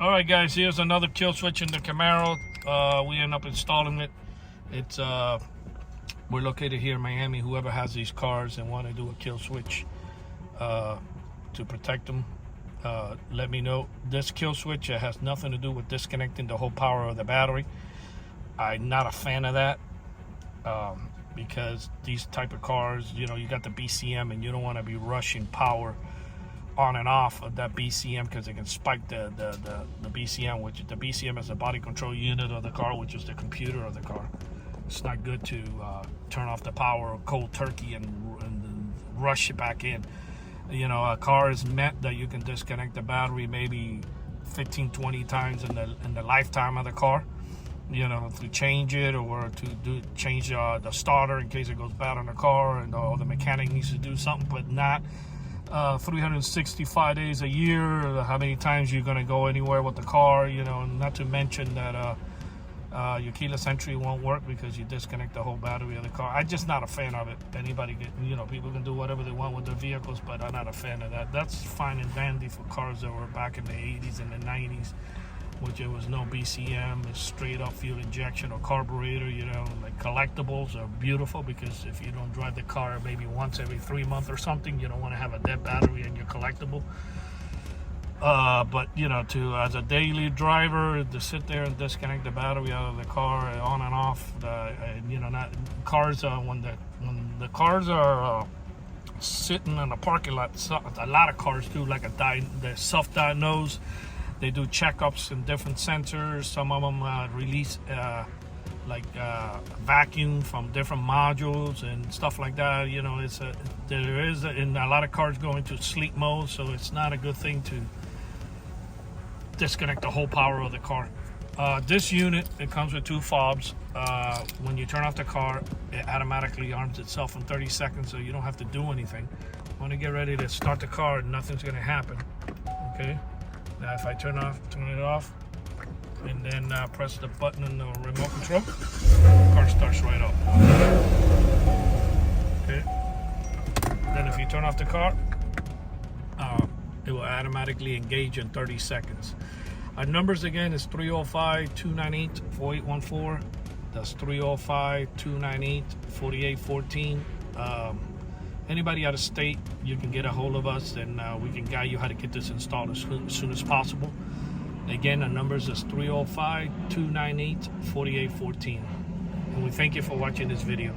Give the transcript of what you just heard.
All right, guys, here's another kill switch in the Camaro. We end up installing it. It's we're located here in Miami. Whoever has these cars and want to do a kill switch to protect them, let me know. This kill switch has nothing to do with disconnecting the whole power of the battery. I'm not a fan of that because these type of cars, you know, you got the BCM and you don't want to be rushing power on and off of that BCM because it can spike the BCM, which the BCM is the body control unit of the car, which is the computer of the car. It's not good to turn off the power cold turkey and rush it back in. You know, a car is meant that you can disconnect the battery maybe 15-20 times in the lifetime of the car, you know, to change it or to change the starter in case it goes bad on the car and the mechanic needs to do something, but not 365 days a year. How many times you're going to go anywhere with the car, you know, not to mention that your keyless entry won't work because you disconnect the whole battery of the car. I'm just not a fan of it. Anybody you know, people can do whatever they want with their vehicles, but I'm not a fan of that. That's fine and dandy for cars that were back in the 80s and the 90s, which there was no BCM, it's straight up fuel injection or carburetor. You know, like collectibles are beautiful because if you don't drive the car maybe once every 3 months or something, you don't want to have a dead battery in your collectible. But you know, as a daily driver, to sit there and disconnect the battery out of the car on and off, you know, not cars. When the cars are sitting in a parking lot, a lot of cars do like they're self-diagnosed. They do checkups in different sensors. Some of them release vacuum from different modules and stuff like that. You know, there is in a lot of cars go into sleep mode, so it's not a good thing to disconnect the whole power of the car. This unit, it comes with 2 fobs. When you turn off the car, it automatically arms itself in 30 seconds, so you don't have to do anything. When you get ready to start the car, nothing's going to happen. Okay. Now, if I turn it off, and then press the button on the remote control, the car starts right up. Okay. Then if you turn off the car, it will automatically engage in 30 seconds. Our numbers again is 305-298-4814. That's 305-298-4814. Anybody out of state, you can get a hold of us and we can guide you how to get this installed as soon as possible. Again, our numbers is 305-298-4814. And we thank you for watching this video.